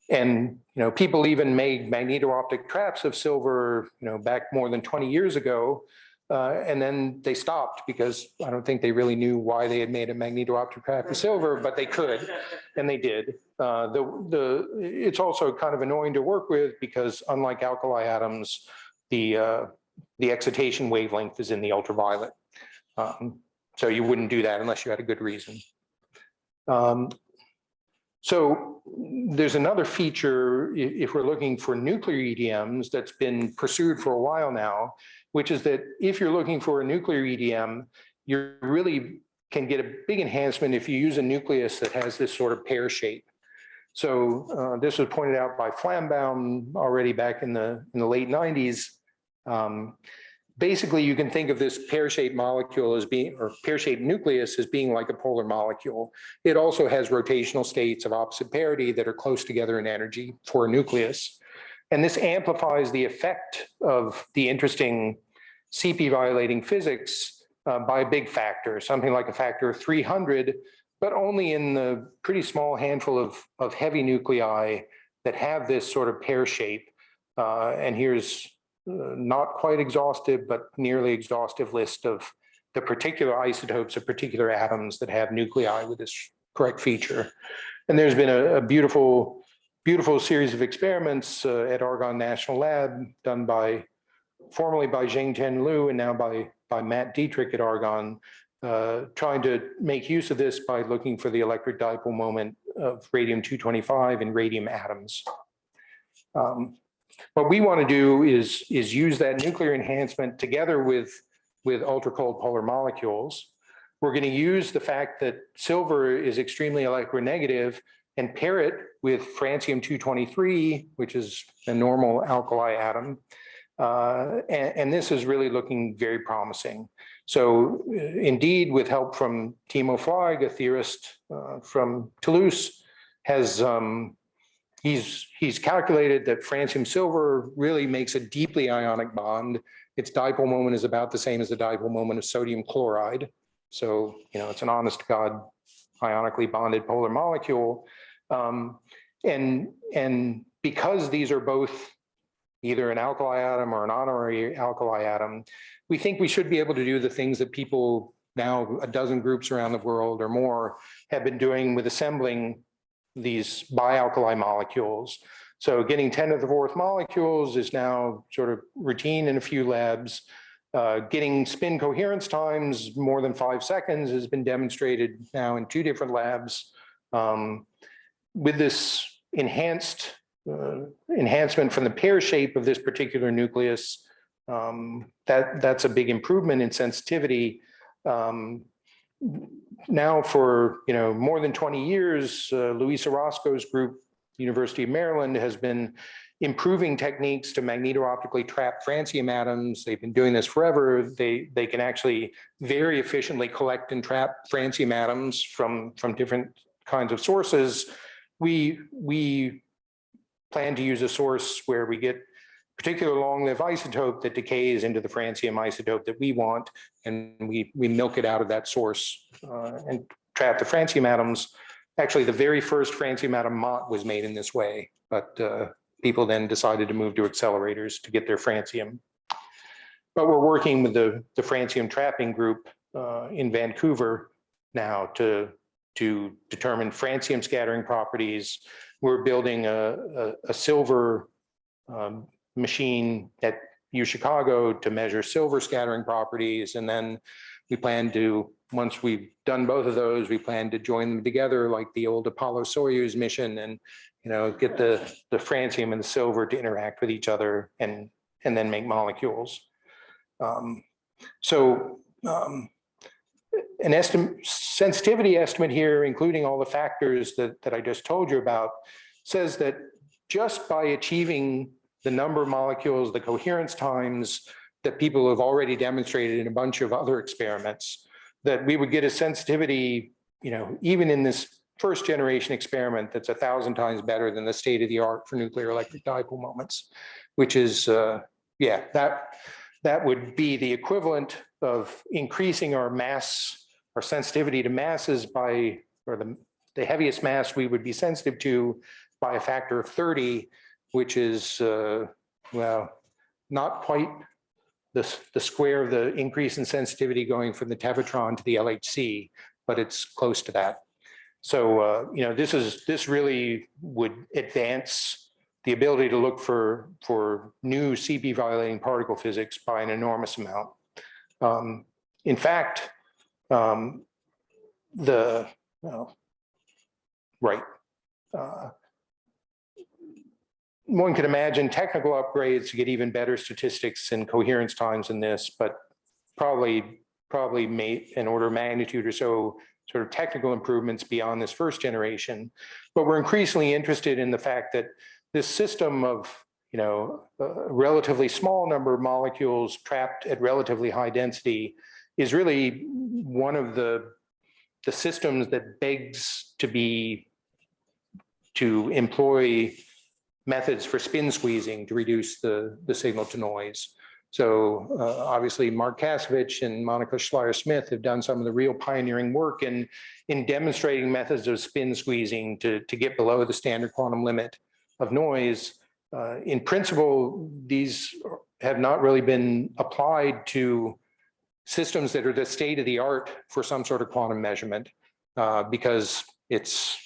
And people even made magneto-optic traps of silver, back more than 20 years ago, and then they stopped because I don't think they really knew why they had made a magneto-optic trap of silver, but they could, and they did. It's also kind of annoying to work with because unlike alkali atoms, the excitation wavelength is in the ultraviolet. So you wouldn't do that unless you had a good reason. So there's another feature, if we're looking for nuclear EDMs, that's been pursued for a while now, which is that if you're looking for a nuclear EDM, you really can get a big enhancement if you use a nucleus that has this sort of pear shape. So this was pointed out by Flambaum already back in the late 90s. Basically, you can think of this pear-shaped molecule as being, or pear-shaped nucleus as being like a polar molecule. It also has rotational states of opposite parity that are close together in energy for a nucleus. And this amplifies the effect of the interesting CP-violating physics by a big factor, something like a factor of 300, but only in the pretty small handful of heavy nuclei that have this sort of pear shape. And here's not quite exhaustive, but nearly exhaustive list of the particular isotopes of particular atoms that have nuclei with this correct feature. And there's been a beautiful series of experiments at Argonne National Lab done formerly by Zhengtian Liu and now by Matt Dietrich at Argonne, trying to make use of this by looking for the electric dipole moment of radium-225 in radium atoms. What we want to do is use that nuclear enhancement together with ultra-cold polar molecules. We're going to use the fact that silver is extremely electronegative and pair it with francium-223, which is a normal alkali atom. And this is really looking very promising. So indeed, with help from Timo Fleig, a theorist from Toulouse, he's calculated that francium silver really makes a deeply ionic bond. Its dipole moment is about the same as the dipole moment of sodium chloride. So, it's an honest to God ionically bonded polar molecule. And because these are both either an alkali atom or an honorary alkali atom, we think we should be able to do the things that people now, a dozen groups around the world or more, have been doing with assembling these bialkali molecules. So getting 10 to the 4th molecules is now sort of routine in a few labs. Getting spin coherence times more than 5 seconds has been demonstrated now in 2 different labs. With this enhancement from the pear shape of this particular nucleus, that's a big improvement in sensitivity. Now for more than 20 years, Luis Orozco's group, University of Maryland, has been improving techniques to magneto-optically trap francium atoms. They've been doing this forever. They can actually very efficiently collect and trap francium atoms from different kinds of sources. We plan to use a source where we get particular long-lived isotope that decays into the francium isotope that we want, and we milk it out of that source and trap the francium atoms. Actually, the very first francium atom MOT was made in this way, but people then decided to move to accelerators to get their francium. But we're working with the francium trapping group in Vancouver now to determine francium scattering properties. We're building a silver machine at UChicago to measure silver scattering properties. And then we plan to, once we've done both of those, we plan to join them together like the old Apollo-Soyuz mission and, get the francium and the silver to interact with each other and then make molecules. An sensitivity estimate here, including all the factors that I just told you about, says that just by achieving the number of molecules, the coherence times that people have already demonstrated in a bunch of other experiments, that we would get a sensitivity even in this first generation experiment, that's 1,000 times better than the state of the art for nuclear electric dipole moments, which is, yeah, that would be the equivalent of increasing our mass, our sensitivity to masses by, or the heaviest mass we would be sensitive to by a factor of 30, which is, well, not quite the square of the increase in sensitivity going from the tevatron to the LHC, but it's close to that. So, this really would advance the ability to look for new CP violating particle physics by an enormous amount. In fact, one could imagine technical upgrades to get even better statistics and coherence times in this, but probably an order of magnitude or so sort of technical improvements beyond this first generation. But we're increasingly interested in the fact that this system of, a relatively small number of molecules trapped at relatively high density is really one of the systems that begs to employ methods for spin squeezing to reduce the signal to noise. So obviously Mark Kasovich and Monica Schleyer-Smith have done some of the real pioneering work in demonstrating methods of spin squeezing to get below the standard quantum limit of noise. In principle, these have not really been applied to systems that are the state of the art for some sort of quantum measurement because it's,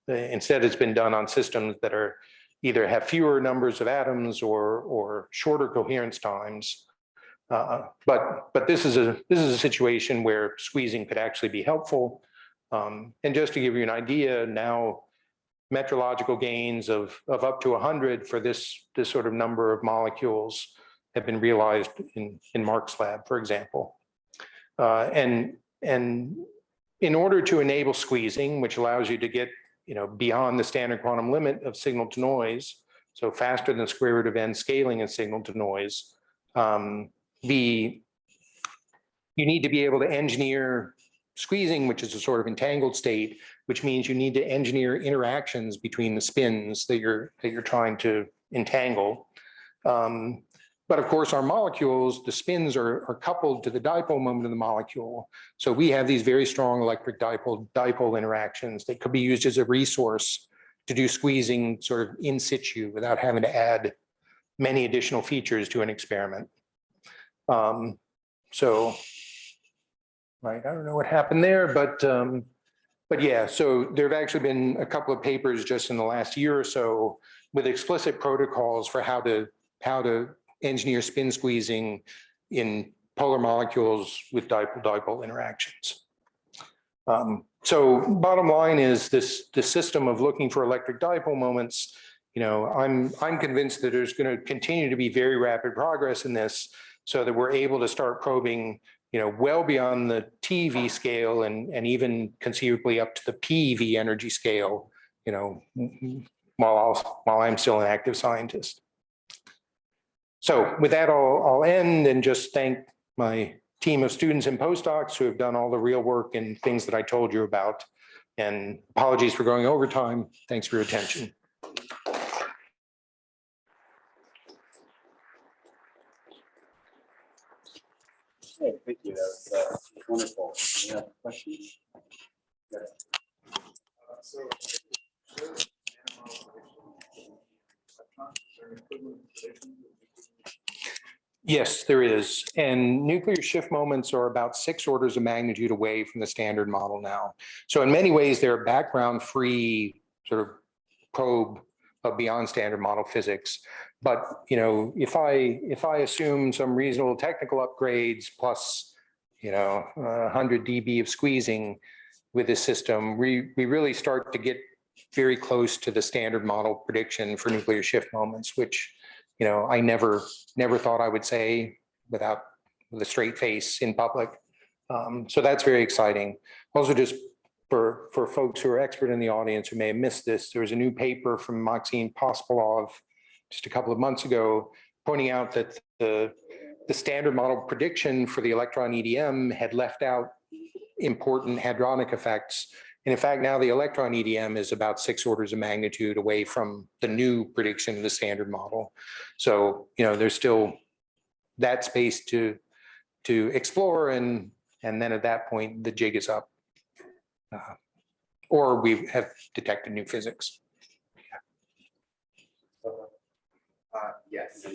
instead it's been done on systems that are either have fewer numbers of atoms or shorter coherence times. But this is a situation where squeezing could actually be helpful. And just to give you an idea, now metrological gains of up to 100 for this sort of number of molecules have been realized in Mark's lab, for example. And in order to enable squeezing, which allows you to get beyond the standard quantum limit of signal to noise, so faster than square root of n scaling in signal to noise, you need to be able to engineer squeezing, which is a sort of entangled state, which means you need to engineer interactions between the spins that you're trying to entangle. But of course, our molecules, the spins are coupled to the dipole moment of the molecule. So we have these very strong electric dipole interactions that could be used as a resource to do squeezing sort of in situ without having to add many additional features to an experiment. I don't know what happened there, but yeah, so there have actually been a couple of papers just in the last year or so with explicit protocols for how to engineer spin squeezing in polar molecules with dipole-dipole interactions. So bottom line is the system of looking for electric dipole moments, I'm convinced that there's going to continue to be very rapid progress in this so that we're able to start probing well beyond the TeV scale and even conceivably up to the PeV energy scale, while I'm still an active scientist. So with that, I'll end and just thank my team of students and postdocs who have done all the real work and things that I told you about. And apologies for going over time. Thanks for your attention. Hey, thank you. That was wonderful. Any other questions? Yeah. Yes, there is. And nuclear shift moments are about 6 orders of magnitude away from the standard model now. So in many ways, they're a background-free sort of probe of beyond standard model physics. But if I assume some reasonable technical upgrades plus 100 dB of squeezing with this system, we really start to get very close to the standard model prediction for nuclear shift moments, which I never thought I would say with a straight face in public. So that's very exciting. Also, just for folks who are expert in the audience who may have missed this, there was a new paper from Maxime Pospelov just a couple of months ago pointing out that the standard model prediction for the electron EDM had left out important hadronic effects. And in fact, now the electron EDM is about 6 orders of magnitude away from the new prediction of the standard model. So, there's still that space to explore, and then at that point, the jig is up. Or we have detected new physics. Yes.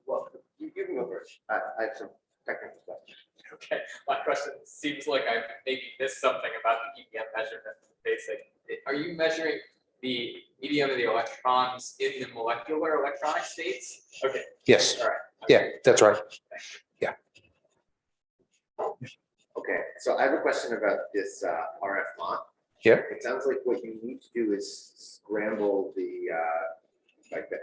Well, you can go first. I have some technical questions. Okay, my question seems like I maybe missed something about the EDM measurement. Basic. Are you measuring the EDM of the electrons in the molecular electronic states? Okay. Yes. All right. Yeah, that's right. Okay, so I have a question about this RF Mach. Yeah. It sounds like what you need to do is scramble the like the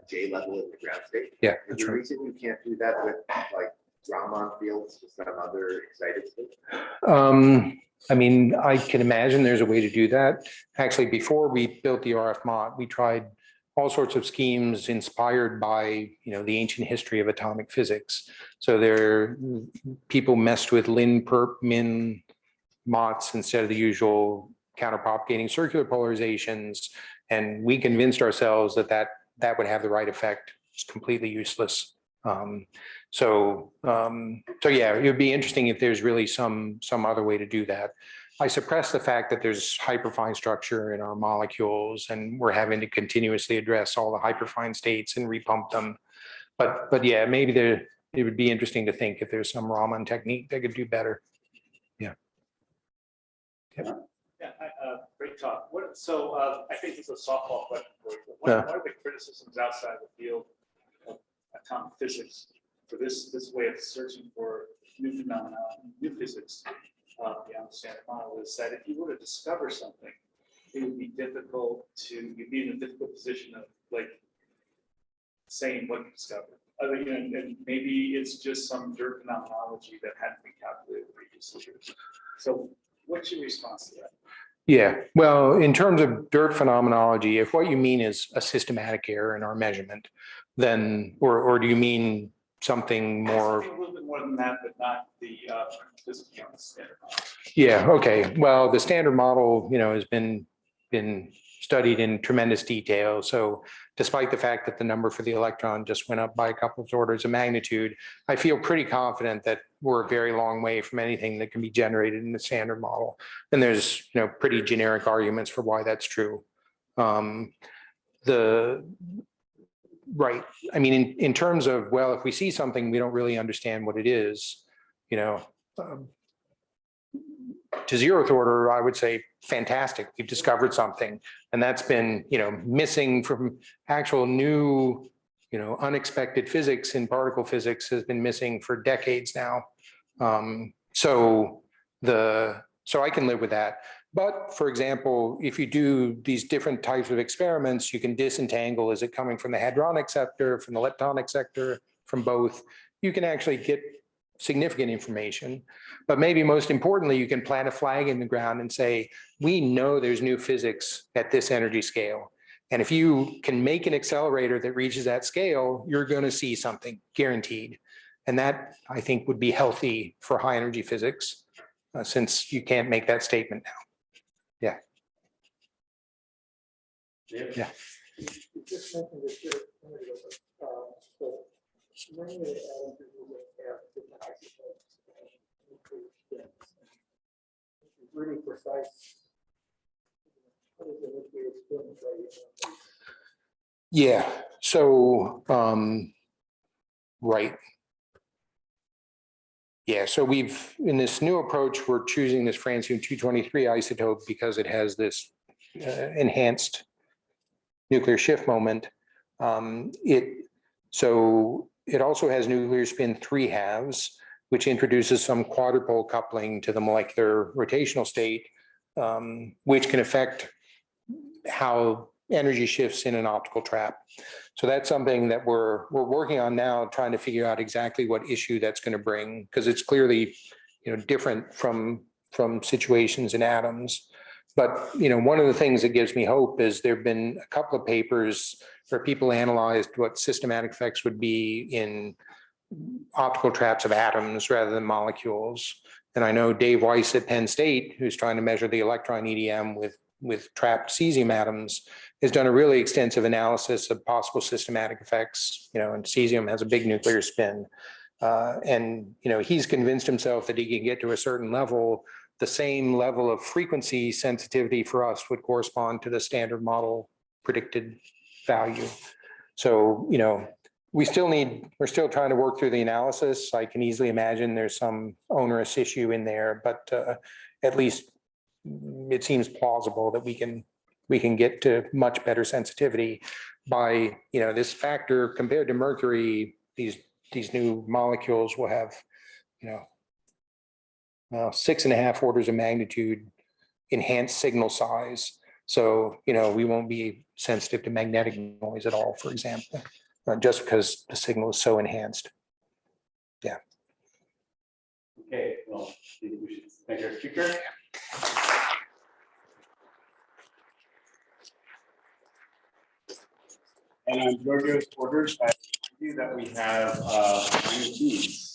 MJ level in the ground state. Yeah, Is that's the right. reason you can't do that with like Raman fields with some other excited state? I mean, I can imagine there's a way to do that. Actually, before we built the RF Mach, we tried all sorts of schemes inspired by, the ancient history of atomic physics. So people messed with Lin, perp, min, Mots instead of the usual counterpropagating circular polarizations. And we convinced ourselves that would have the right effect. It's completely useless. So yeah, it would be interesting if there's really some other way to do that. I suppress the fact that there's hyperfine structure in our molecules, and we're having to continuously address all the hyperfine states and repump them. But yeah, maybe it would be interesting to think if there's some Raman technique that could do better. Yeah. Yeah, great talk. I think it's a softball question for you. What are the criticisms outside the field of atomic physics for this way of searching for new phenomena, new physics beyond the standard model? Is that if you were to discover something, it would be difficult you'd be in a difficult position of like saying what you discovered. And maybe it's just some dirt phenomenology that hadn't been calculated previously. So what's your response to that? Yeah, well, in terms of dirt phenomenology, if what you mean is a systematic error in our measurement, then, or do you mean something more? Something a little bit more than that, but not the physics beyond the standard model. Yeah, okay. Well, the standard model, has been studied in tremendous detail. So despite the fact that the number for the electron just went up by a couple of orders of magnitude, I feel pretty confident that we're a very long way from anything that can be generated in the standard model. And there's, pretty generic arguments for why that's true. Right. I mean, in terms of, well, if we see something, we don't really understand what it is, to zeroth order, I would say, fantastic. We've discovered something, and that's been, missing from actual new, unexpected physics in particle physics has been missing for decades now. So I can live with that. But for example, if you do these different types of experiments, you can disentangle, is it coming from the hadronic sector, from the leptonic sector, from both? You can actually get significant information, but maybe most importantly, you can plant a flag in the ground and say, we know there's new physics at this energy scale. And if you can make an accelerator that reaches that scale, you're going to see something guaranteed. And that, I think, would be healthy for high energy physics, since you can't make that statement now. Yeah. Yeah. You just mentioned this here a minute ago, but many of the atoms have different isotopes and nuclear spins. It's really precise. What is the nuclear spin rate? Yeah. So, right. Yeah, so in this new approach, we're choosing this francium-223 isotope because it has this enhanced nuclear shift moment. It also has nuclear spin 3/2, which introduces some quadrupole coupling to the molecular rotational state, which can affect how energy shifts in an optical trap. So that's something that we're working on now, trying to figure out exactly what issue that's going to bring, because it's clearly, different from situations in atoms. But, one of the things that gives me hope is there've been a couple of papers where people analyzed what systematic effects would be in optical traps of atoms rather than molecules. And I know Dave Weiss at Penn State, who's trying to measure the electron EDM with trapped cesium atoms, has done a really extensive analysis of possible systematic effects, and cesium has a big nuclear spin. And he's convinced himself that he can get to a certain level, the same level of frequency sensitivity for us would correspond to the standard model predicted value. So, we're still trying to work through the analysis. I can easily imagine there's some onerous issue in there, but at least it seems plausible that we can get to much better sensitivity by, this factor compared to mercury. These new molecules will have, 6.5 orders of magnitude enhanced signal size. So, we won't be sensitive to magnetic noise at all, for example, just because the signal is so enhanced. Yeah. Okay, well, I think we should thank our speaker. And on Georgio's orders, I see that we have 9 teams.